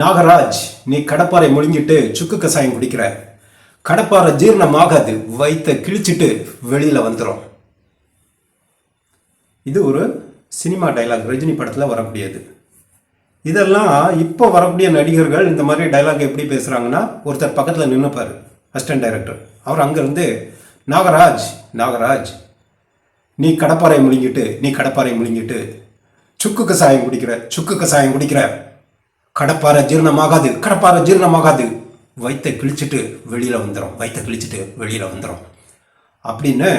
நாகராஜ், நீ கடப்பாரை முழுங்கிட்டு சுக்கு கசாயம் குடிக்கிற. கடப்பாரை ஜீரணமாகாது, வயிற்ற கிழிச்சிட்டு வெளியில வந்துடும். இது ஒரு சினிமா டைலாக், ரஜினி படத்தில் வரக்கூடியது. இதெல்லாம் இப்போ வரக்கூடிய நடிகர்கள் இந்த மாதிரி டைலாக் எப்படி பேசுகிறாங்கன்னா, ஒருத்தர் பக்கத்தில் நின்றுப்பார், அசிஸ்டன்ட் டைரக்டர். அவர் அங்கேருந்து நாகராஜ், நாகராஜ் நீ கடப்பாரை முழுங்கிட்டு சுக்கு கசாயம் குடிக்கிற. கடப்பாரை ஜீரணமாகாது, வயிற்றை கிழிச்சிட்டு வெளியில் வந்துடும் அப்படின்னு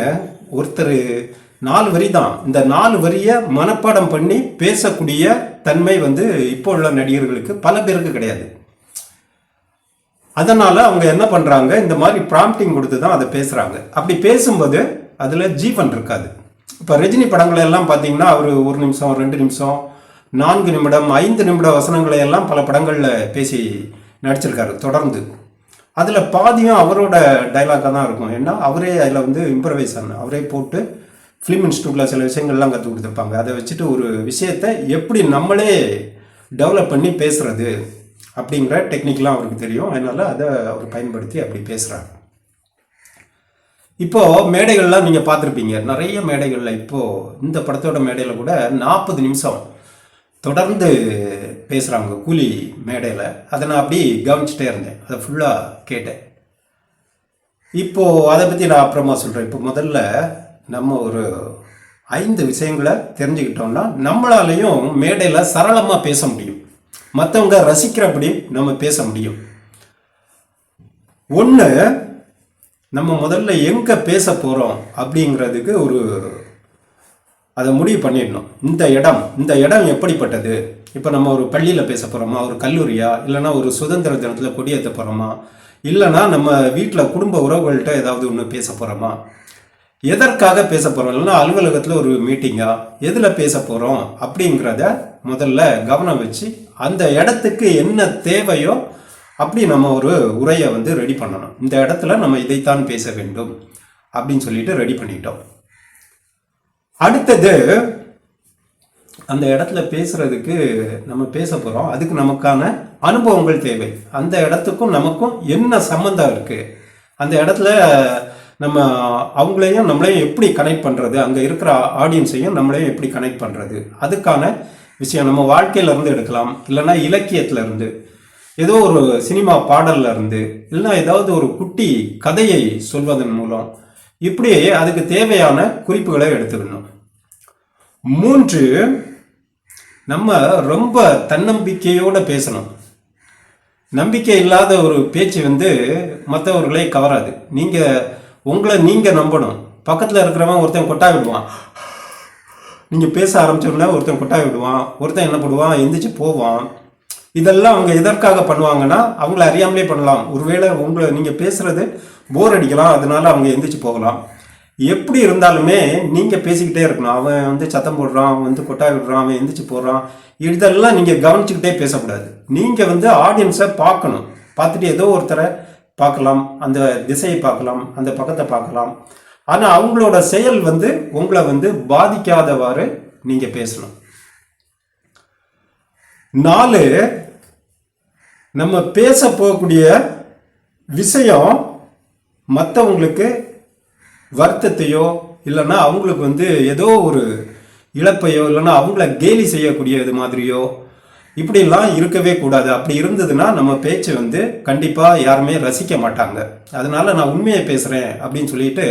ஒருத்தர் 4 வரி தான். இந்த 4 வரியை மனப்பாடம் பண்ணி பேசக்கூடிய தன்மை இப்போ உள்ள நடிகர்களுக்கு பல பேருக்கு கிடையாது. அதனால அவங்க என்ன பண்றாங்க, இந்த மாதிரி ப்ராம்ப்டிங் கொடுத்து தான் அதை பேசுறாங்க. அப்படி பேசும்போது அதுல ஜீவன் இருக்காது. இப்போ ரஜினி படங்களை எல்லாம் பார்த்தீங்கன்னா அவர் 1 நிமிஷம் 2 நிமிஷம் 4 நிமிடம் 5 நிமிட வசனங்களை எல்லாம் பல படங்களில் பேசி நடிச்சிருக்காரு தொடர்ந்து. அதில் பாதியும் அவரோட டைலாக்காக தான் இருக்கும். ஏன்னா அவரே அதில் இம்ப்ரவைஸ் அவரே போட்டு ஃபிலிம் இன்ஸ்டியூட்டில் சில விஷயங்கள்லாம் கற்றுக் கொடுத்துருப்பாங்க. அதை வச்சுட்டு ஒரு விஷயத்தை எப்படி நம்மளே டெவலப் பண்ணி பேசுறது அப்படிங்கிற டெக்னிக்லாம் அவருக்கு தெரியும். அதனால் அதை அவர் பயன்படுத்தி அப்படி பேசுகிறார். இப்போது மேடைகள்லாம் நீங்கள் பார்த்துருப்பீங்க, நிறைய மேடைகளில் இப்போது இந்த படத்தோட மேடையில் கூட 40 நிமிஷம் தொடர்ந்து பேசுகிறாங்க கூலி மேடையில். அதை நான் அப்படி கவனிச்சுட்டே இருந்தேன், அதை ஃபுல்லாக கேட்டேன். இப்போது அதை பற்றி நான் அப்புறமா சொல்கிறேன். இப்போ முதல்ல நம்ம ஒரு 5 விஷயங்களை தெரிஞ்சுக்கிட்டோம்னா நம்மளாலையும் மேடையில் சரளமாக பேச முடியும், மற்றவங்க ரசிக்கிறபடி நம்ம பேச முடியும். ஒன்று, நம்ம முதல்ல எங்கே பேச போகிறோம் அப்படிங்கிறதுக்கு அதை முடிவு பண்ணிடணும். இந்த இடம் எப்படிப்பட்டது. இப்போ நம்ம ஒரு பள்ளியில் பேச போகிறோமா, ஒரு கல்லூரியா, இல்லைனா ஒரு சுதந்திர தினத்தில் கொடியேற்ற போகிறோமா, இல்லைனா நம்ம வீட்டில் குடும்ப உறவுகள்கிட்ட ஏதாவது ஒன்று பேச போகிறோமா, எதற்காக பேச போகிறோம், இல்லைன்னா அலுவலகத்தில் ஒரு மீட்டிங்கா, எதில் பேச போகிறோம் அப்படிங்கிறத முதல்ல கவனம் வச்சு அந்த இடத்துக்கு என்ன தேவையோ அப்படி நம்ம ஒரு உரையை ரெடி பண்ணணும். இந்த இடத்துல நம்ம இதைத்தான் பேச வேண்டும் அப்படின்னு சொல்லிட்டு ரெடி பண்ணிட்டோம். அடுத்தது, அந்த இடத்துல பேசுறதுக்கு நம்ம பேச போகிறோம், அதுக்கு நமக்கான அனுபவங்கள் தேவை. அந்த இடத்துக்கும் நமக்கும் என்ன சம்மந்தம் இருக்குது, அந்த இடத்துல நம்ம அவங்களையும் நம்மளையும் எப்படி கனெக்ட் பண்ணுறது, அங்கே இருக்கிற ஆடியன்ஸையும் நம்மளையும் எப்படி கனெக்ட் பண்ணுறது, அதுக்கான விஷயம் நம்ம வாழ்க்கையிலேருந்து எடுக்கலாம், இல்லைன்னா இலக்கியத்திலேருந்து, ஏதோ ஒரு சினிமா பாடல்ல இருந்து, இல்லைன்னா ஏதாவது ஒரு குட்டி கதையை சொல்வதன் மூலம் இப்படி அதுக்கு தேவையான குறிப்புகளை எடுத்துக்கணும். 3, நம்ம ரொம்ப தன்னம்பிக்கையோட பேசணும். நம்பிக்கை இல்லாத ஒரு பேச்சு மற்றவர்களை கவராது. உங்களை நம்பணும். பக்கத்தில் இருக்கிறவன் ஒருத்தன் கொட்டாய் விடுவான், நீங்கள் பேச ஆரம்பிச்சோம்னா ஒருத்தன் கொட்டாய் விடுவான், ஒருத்தன் என்ன பண்ணுவான், எந்திரிச்சு போவான். இதெல்லாம் அவங்க எதற்காக பண்ணுவாங்கன்னா அவங்கள அறியாமலே பண்ணலாம். ஒருவேளை நீங்கள் பேசுறது போர் அடிக்கலாம், அதனால அவங்க எந்திரிச்சு போகலாம். எப்படி இருந்தாலுமே நீங்கள் பேசிக்கிட்டே இருக்கணும். அவன் சத்தம் போடுறான், அவன் கொட்டாய் விடுறான், அவன் எந்திரிச்சு போடுறான், இதெல்லாம் நீங்கள் கவனிச்சுக்கிட்டே பேசக்கூடாது. நீங்கள் ஆடியன்ஸை பார்க்கணும். பார்த்துட்டு ஏதோ ஒருத்தரை பார்க்கலாம், அந்த திசையை பார்க்கலாம், அந்த பக்கத்தை பார்க்கலாம். ஆனால் அவங்களோட செயல் உங்களை பாதிக்காதவாறு நீங்கள் பேசணும். 4, நம்ம பேச போகக்கூடிய விஷயம் மற்றவங்களுக்கு வருத்தத்தையோ, இல்லைன்னா அவங்களுக்கு ஏதோ ஒரு இழப்பையோ, இல்லைன்னா அவங்கள கேலி செய்யக்கூடியது மாதிரியோ இப்படிலாம் இருக்கவே கூடாது. அப்படி இருந்ததுன்னா நம்ம பேச்சு கண்டிப்பாக யாருமே ரசிக்க மாட்டாங்க. அதனால நான் உண்மையை பேசுகிறேன் அப்படின்னு சொல்லிட்டு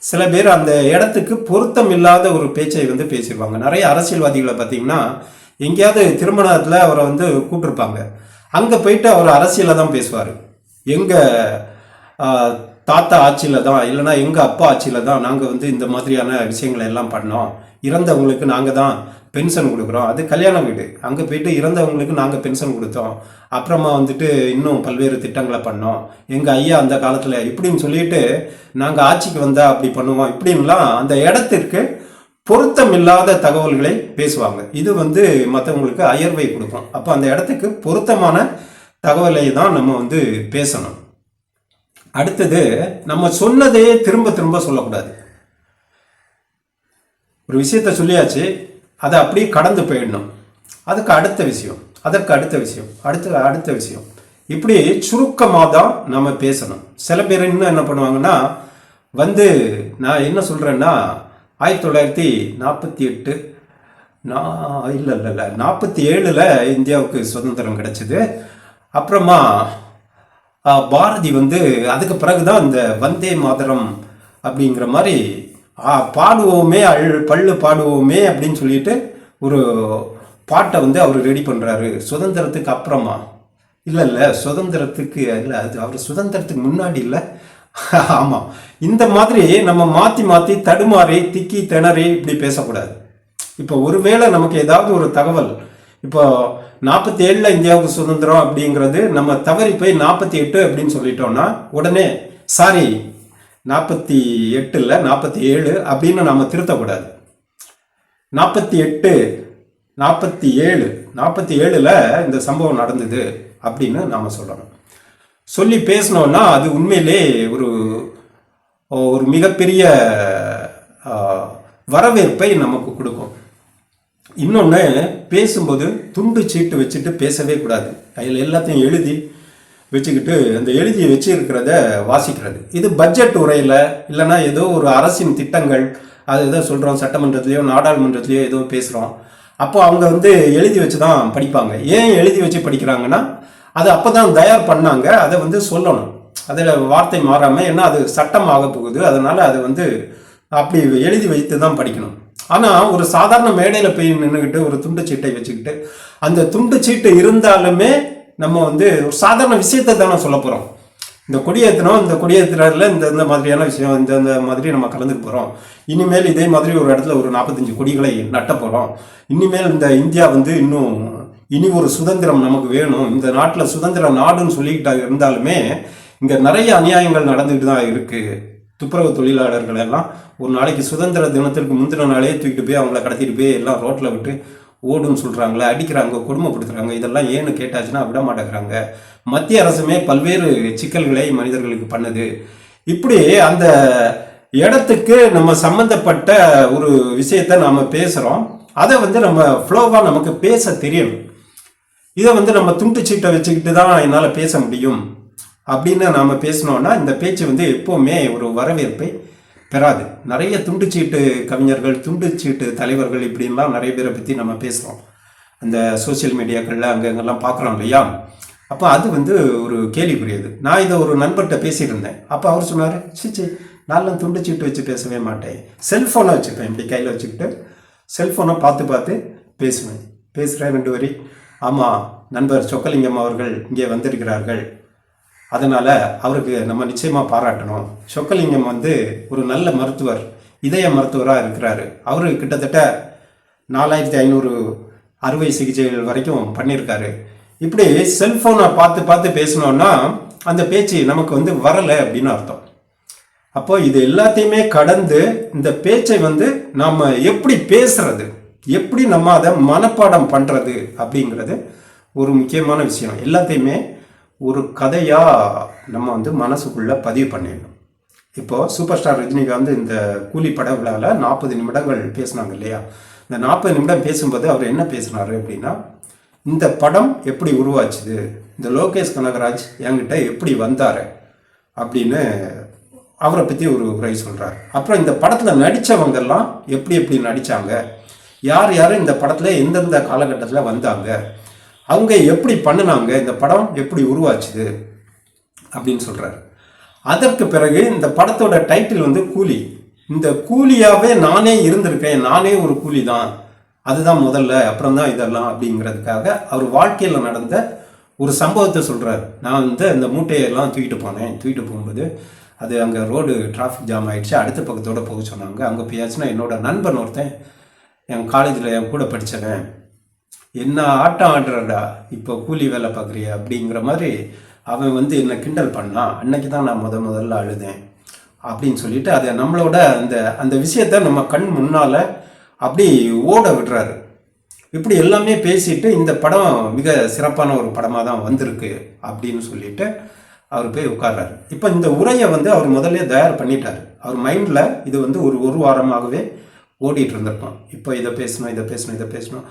சில பேர் அந்த இடத்துக்கு பொருத்தம் இல்லாத ஒரு பேச்சை பேசிடுவாங்க. நிறைய அரசியல்வாதிகளை பார்த்தீங்கன்னா, எங்கேயாவது திருமணத்தில் அவரை கூப்பிட்டுருப்பாங்க, அங்கே போயிட்டு அவர் அரசியலில் தான் பேசுவார். எங்கள் தாத்தா ஆட்சியில் தான், இல்லைனா எங்கள் அப்பா ஆட்சியில் தான் நாங்கள் இந்த மாதிரியான விஷயங்களை எல்லாம் பண்ணோம், இறந்தவங்களுக்கு நாங்கள் தான் பென்ஷன் கொடுக்குறோம், அது கல்யாண வீடு, அங்கே போயிட்டு இறந்தவங்களுக்கு நாங்கள் பென்ஷன் கொடுத்தோம், அப்புறமா இன்னும் பல்வேறு திட்டங்களை பண்ணோம், எங்கள் ஐயா அந்த காலத்தில் இப்படின்னு சொல்லிட்டு நாங்கள் ஆட்சிக்கு வந்தால் அப்படி பண்ணுவோம், இப்படின்லாம் அந்த இடத்திற்கு பொருத்தம் இல்லாத தகவல்களை பேசுவாங்க. இது மற்றவங்களுக்கு அயர்வை கொடுக்கும். அப்போ அந்த இடத்துக்கு பொருத்தமான தகவலை தான் நம்ம பேசணும். அடுத்தது, நம்ம சொன்னதே திரும்ப திரும்ப சொல்லக்கூடாது. ஒரு விஷயத்த சொல்லியாச்சு, அதை அப்படியே கடந்து போயிடணும். அதுக்கு அடுத்த விஷயம், அதற்கு அடுத்த விஷயம், அடுத்த விஷயம். இப்படி சுருக்கமாக தான் நம்ம பேசணும். சில பேர் இன்னும் என்ன பண்ணுவாங்கன்னா நான் என்ன சொல்கிறேன்னா 1948 இல்லை 47 இந்தியாவுக்கு சுதந்திரம் கிடைச்சிது. அப்புறமா பாரதி அதுக்கு பிறகுதான் இந்த வந்தே மாதரம் அப்படிங்கிற மாதிரி பாடுவோமே பள்ளு பாடுவோமே அப்படின்னு சொல்லிட்டு ஒரு பாட்டை அவர் ரெடி பண்ணுறாரு சுதந்திரத்துக்கு அப்புறமா. இல்லை சுதந்திரத்துக்கு இல்லை, அது அவர் சுதந்திரத்துக்கு முன்னாடி இல்லை. ஆமாம், இந்த மாதிரி நம்ம மாற்றி தடுமாறி திக்கி திணறி இப்படி பேசக்கூடாது. இப்போ ஒருவேளை நமக்கு ஏதாவது ஒரு தகவல், இப்போ 47 இந்தியாவுக்கு சுதந்திரம் அப்படிங்கிறது நம்ம தவறி போய் 48 அப்படின்னு சொல்லிட்டோம்னா உடனே சாரி 48 இல்லை 47 அப்படின்னு நம்ம திருத்தக்கூடாது. 48 47 47ல் இந்த சம்பவம் நடந்தது அப்படின்னு நாம சொல்லணும். சொல்லி பேசணும்னா அது உண்மையிலே ஒரு மிகப்பெரிய வரவேற்பை நமக்கு கொடுக்கும். இன்னொன்று, பேசும்போது துண்டு சீட்டு வச்சுட்டு பேசவே கூடாது. அதில் எல்லாத்தையும் எழுதி வச்சுக்கிட்டு அந்த எழுதி வச்சிருக்கிறத வாசிக்கிறது. இது பட்ஜெட் உரையில் இல்லைன்னா ஏதோ ஒரு அரசின் திட்டங்கள் அது ஏதோ சொல்கிறோம், சட்டமன்றத்துலேயோ நாடாளுமன்றத்துலேயோ ஏதோ பேசுகிறோம். அப்போ அவங்க எழுதி வச்சு தான் படிப்பாங்க. ஏன் எழுதி வச்சு படிக்கிறாங்கன்னா அது அப்போ தான் தயார் பண்ணாங்க, அதை சொல்லணும். அதில் வார்த்தை மாறாமல், ஏன்னா அது சட்டம் ஆக போகுது, அதனால் அதை அப்படி எழுதி வைத்து தான் படிக்கணும். ஆனால் ஒரு சாதாரண மேடையில் போய் நின்றுக்கிட்டு ஒரு துண்டு சீட்டை வச்சுக்கிட்டு அந்த துண்டு சீட்டு இருந்தாலுமே நம்ம ஒரு சாதாரண விஷயத்தை தானே சொல்ல போகிறோம். இந்த கொடியேற்றணும், இந்த கொடியேற்றுறதுல இந்த மாதிரியான விஷயம், இந்த மாதிரி நம்ம கலந்துக்க போகிறோம். இனிமேல் இதே மாதிரி ஒரு இடத்துல ஒரு 45 கொடிகளை நட்ட போகிறோம். இனிமேல் இந்த இந்தியா இனி ஒரு சுதந்திரம் நமக்கு வேணும், இந்த நாட்டில் சுதந்திர நாடுன்னு சொல்லிக்கிட்டா இருந்தாலுமே இங்கே நிறைய அநியாயங்கள் நடந்துக்கிட்டு தான் இருக்குது. துப்புரவு தொழிலாளர்கள் எல்லாம் ஒரு நாளைக்கு சுதந்திர தினத்திற்கு முந்தின நாளே தூக்கிட்டு போய் அவங்கள கடத்திட்டு போய் எல்லாம் ரோட்டில் விட்டு ஓடுன்னு சொல்கிறாங்களே, அடிக்கிறாங்க, கொடுமைப்படுத்துகிறாங்க. இதெல்லாம் ஏன்னு கேட்டாச்சுன்னா விட மாட்டேங்கிறாங்க. மத்திய அரசுமே பல்வேறு சிக்கல்களை மனிதர்களுக்கு பண்ணுது. இப்படி அந்த இடத்துக்கு நம்ம சம்மந்தப்பட்ட ஒரு விஷயத்த நாம் பேசுகிறோம். அதை நம்ம ஃப்ளோவாக நமக்கு பேச தெரியணும். இதை நம்ம துண்டு சீட்டை வச்சுக்கிட்டு தான் என்னால் பேச முடியும் அப்படின்னு நாம் பேசினோன்னா இந்த பேச்சு எப்போவுமே ஒரு வரவேற்பை பெறாது. நிறைய துண்டுச்சீட்டு கவிஞர்கள், துண்டுச்சீட்டு தலைவர்கள் இப்படின்லாம் நிறைய பேரை பற்றி நம்ம பேசுகிறோம். அந்த சோசியல் மீடியாக்களில் அங்கெல்லாம் பார்க்குறோம் இல்லையா? அப்போ அது ஒரு கேள்விக்குரியது. நான் இதை ஒரு நண்பர்கிட்ட பேசியிருந்தேன். அப்போ அவர் சொன்னார், சிச்சி நான்லாம் துண்டுச்சீட்டு வச்சு பேசவே மாட்டேன், செல்ஃபோனை வச்சுப்பேன், இப்படி கையில் வச்சுக்கிட்டு செல்ஃபோனை பார்த்து பேசுகிறேன் 2 வரி. ஆமாம், நண்பர் சொக்கலிங்கம் அவர்கள் இங்கே வந்திருக்கிறார்கள், அதனால் அவருக்கு நம்ம நிச்சயமாக பாராட்டணும். சொக்கலிங்கம் ஒரு நல்ல மருத்துவர், இதய மருத்துவராக இருக்கிறாரு. அவரு கிட்டத்தட்ட 4500 அறுவை சிகிச்சைகள் வரைக்கும் பண்ணியிருக்காரு. இப்படி செல்ஃபோனை பார்த்து பேசணுன்னா அந்த பேச்சு நமக்கு வரலை அப்படின்னு அர்த்தம். அப்போ இது எல்லாத்தையுமே கடந்து இந்த பேச்சை நாம் எப்படி பேசுறது, எப்படி நம்ம அதை மனப்பாடம் பண்ணுறது அப்படிங்கிறது ஒரு முக்கியமான விஷயம். எல்லாத்தையுமே ஒரு கதையாக நம்ம மனசுக்குள்ளே பதிவு பண்ணிடணும். இப்போது சூப்பர் ஸ்டார் ரஜினிகாந்த் இந்த கூலி பட விழாவில் 40 நிமிடங்கள் பேசினாங்க இல்லையா? இந்த 40 நிமிடம் பேசும்போது அவர் என்ன பேசினார் அப்படின்னா, இந்த படம் எப்படி உருவாச்சுது, இந்த லோகேஷ் கனகராஜ் என்கிட்ட எப்படி வந்தார் அப்படின்னு அவரை பற்றி ஒரு உரை சொல்கிறார். அப்புறம் இந்த படத்தில் நடித்தவங்கெல்லாம் எப்படி நடித்தாங்க, யார் இந்த படத்தில் எந்தெந்த காலகட்டத்தில் வந்தாங்க, அவங்க எப்படி பண்ணினாங்க, இந்த படம் எப்படி உருவாச்சுது அப்படின்னு சொல்கிறார். அதற்கு பிறகு இந்த படத்தோட டைட்டில் கூலி. இந்த கூலியாகவே நானே இருந்திருக்கேன், நானே ஒரு கூலி தான், அதுதான் முதல்ல, அப்புறம் தான் இதெல்லாம் அப்படிங்கிறதுக்காக அவர் வாழ்க்கையில் நடந்த ஒரு சம்பவத்தை சொல்கிறார். நான் இந்த மூட்டையெல்லாம் தூக்கிட்டு போகும்போது அது அங்கே ரோடு டிராஃபிக் ஜாம் ஆகிடுச்சு, அடுத்த பக்கத்தோடு போக சொன்னாங்க. அங்கே போயாச்சுன்னா என்னோட நண்பன் ஒருத்தன், என் காலேஜில் என் கூட படித்தவன், என்ன ஆட்டம் ஆடுறடா, இப்போ கூலி வேலை பார்க்குறிய அப்படிங்கிற மாதிரி அவன் என்னை கிண்டல் பண்ணான். அன்னைக்கு தான் நான் முதல்ல அழுதேன் அப்படின்னு சொல்லிட்டு அதை நம்மளோட அந்த விஷயத்த நம்ம கண் முன்னால் அப்படி ஓட விடுறாரு. இப்படி எல்லாமே பேசிட்டு இந்த படம் மிக சிறப்பான ஒரு படமாக தான் வந்திருக்கு அப்படின்னு சொல்லிட்டு அவர் போய் உட்கார்றாரு. இப்போ இந்த உரையை அவர் முதல்ல தயார் பண்ணிட்டார். அவர் மைண்டில் இது ஒரு வாரமாகவே ஓடிட்டு இருந்திருக்கோம். இப்போ இதை பேசணும்.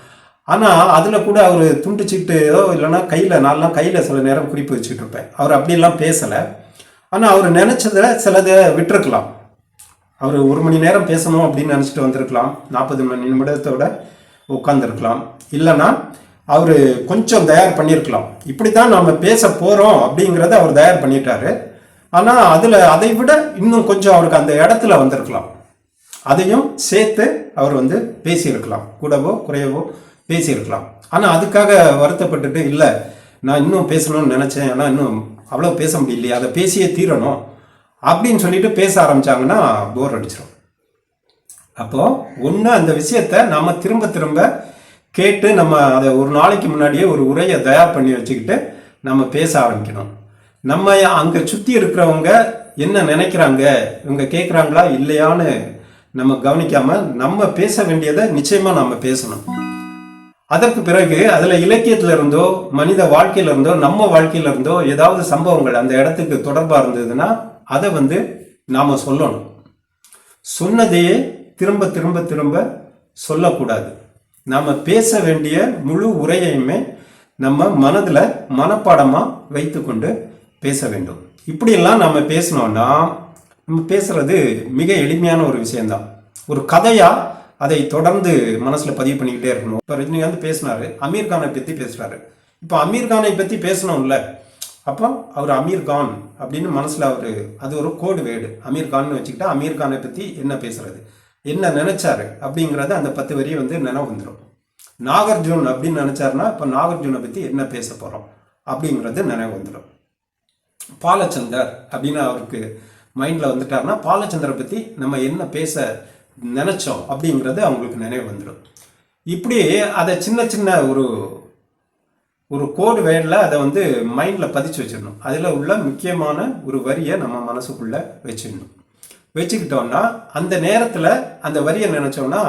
ஆனால் அதில் கூட அவர் துண்டுச்சிட்டோ இல்லைன்னா நான்லாம் கையில் சில நேரம் குறிப்பு வச்சுட்டு இருப்பேன். அவர் அப்படியெல்லாம் பேசலை. ஆனால் அவர் நினச்சதை சிலதை விட்டுருக்கலாம். அவர் 1 மணி நேரம் பேசணும் அப்படின்னு நினச்சிட்டு வந்திருக்கலாம். 40 நிமிடத்தோட உட்காந்துருக்கலாம். இல்லைன்னா அவர் கொஞ்சம் தயார் பண்ணியிருக்கலாம். இப்படி தான் நம்ம பேச போகிறோம் அப்படிங்கிறத அவர் தயார் பண்ணிட்டாரு. ஆனால் அதை விட இன்னும் கொஞ்சம் அவருக்கு அந்த இடத்துல வந்திருக்கலாம். அதையும் சேர்த்து அவர் பேசியிருக்கலாம். கூடவோ குறையவோ பேசியிருக்கலாம். ஆனால் அதுக்காக வருத்தப்பட்டுட்டு இல்லை நான் இன்னும் பேசணும்னு நினச்சேன், ஆனால் இன்னும் அவ்வளோ பேச முடியலையே, அதை பேசியே தீரணும் அப்படின்னு சொல்லிட்டு பேச ஆரம்பித்தாங்கன்னா போர் அடிச்சிடும். அப்போது ஒன்று அந்த விஷயத்தை நாம் திரும்ப திரும்ப கேட்டு நம்ம அதை ஒரு நாளைக்கு முன்னாடியே ஒரு உரையை தயார் பண்ணி வச்சுக்கிட்டு நம்ம பேச ஆரம்பிக்கணும். நம்ம அங்கே சுற்றி இருக்கிறவங்க என்ன நினைக்கிறாங்க, இவங்க கேட்குறாங்களா இல்லையான்னு நம்ம கவனிக்காமல் நம்ம பேச வேண்டியதை நிச்சயமாக நம்ம பேசணும். அதற்கு பிறகு அதில் இலக்கியத்தில் இருந்தோ மனித வாழ்க்கையில இருந்தோ நம்ம வாழ்க்கையில இருந்தோ ஏதாவது சம்பவங்கள் அந்த இடத்துக்கு தொடர்பாக இருந்ததுன்னா அதை நாம் சொல்லணும். சொன்னதையே திரும்ப திரும்ப திரும்ப சொல்லக்கூடாது. நாம் பேச வேண்டிய முழு உரையையுமே நம்ம மனதில் மனப்பாடமாக வைத்து கொண்டு பேச வேண்டும். இப்படியெல்லாம் நம்ம பேசணும்னா நம்ம பேசுறது மிக எளிமையான ஒரு விஷயம்தான். ஒரு கதையாக அதை தொடர்ந்து மனசில் பதிவு பண்ணிக்கிட்டே இருக்கணும். இப்போ ரஜினிகாந்த் பேசினாரு, அமீர் கானை பற்றி பேசுகிறாரு. இப்போ அமீர் கானை பற்றி பேசணும்ல, அப்போ அவர் அமீர் கான் அப்படின்னு மனசில் அது ஒரு கோடு வேர்டு அமீர் கான்னு வச்சுக்கிட்டா அமீர் கானை பற்றி என்ன பேசுறது, என்ன நினைச்சாரு அப்படிங்கிறத அந்த 10 வரி நினைவு வந்துடும். நாகார்ஜுன் அப்படின்னு நினைச்சாருன்னா இப்போ நாகார்ஜுனை பற்றி என்ன பேச போகிறோம் அப்படிங்கிறது நினைவு வந்துடும். பாலச்சந்தர் அப்படின்னு அவருக்கு மைண்டில் வந்துட்டாருன்னா பாலச்சந்தரை பற்றி நம்ம என்ன பேச நினைச்சோம் அப்படிங்கிறது அவங்களுக்கு நினைவு வந்துடும். இப்படி அதை சின்ன சின்ன ஒரு கோடு வேர்டில் அதை மைண்டில் பதிச்சு வச்சிடணும். அதில் உள்ள முக்கியமான ஒரு வரியை நம்ம மனசுக்குள்ளே வச்சுக்கிட்டோம்னா அந்த நேரத்தில் அந்த வரியை நினச்சோம்னா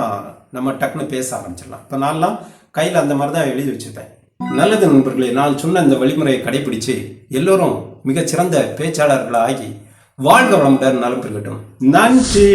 நம்ம டக்குன்னு பேச ஆரம்பிச்சிடலாம். இப்போ நான்லாம் கையில் அந்த மாதிரி தான் எழுதி வச்சுப்பேன். நல்லது நண்பர்களே, நான் சொன்ன இந்த வழிமுறையை கடைபிடிச்சு எல்லோரும் மிகச்சிறந்த பேச்சாளர்களாகி வாழ்க வளமுடன், நலம் பெறட்டும். நன்றி.